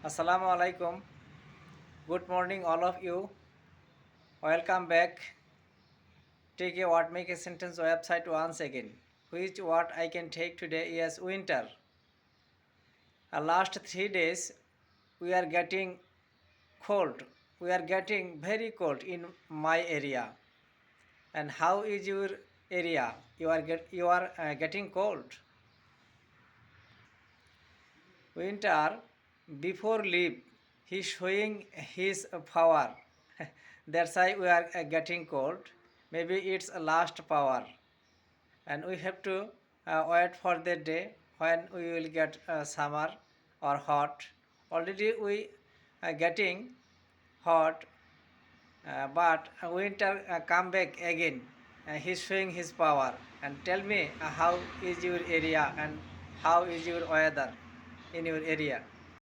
Assalamu alaikum. Good morning, all of you. Welcome back. Take a what make a sentence website once again. Which what I can take today is winter. Last 3 days we are getting cold. We are getting very cold in my area. And how is your area? You are getting cold. Winter before leave. He's showing his power. That's why we are getting cold. Maybe it's a last power, and we have to wait for the day when we will get summer or hot. Already we are getting hot, but winter come back again. He's showing his power. And tell me how is your area and how is your weather in your area?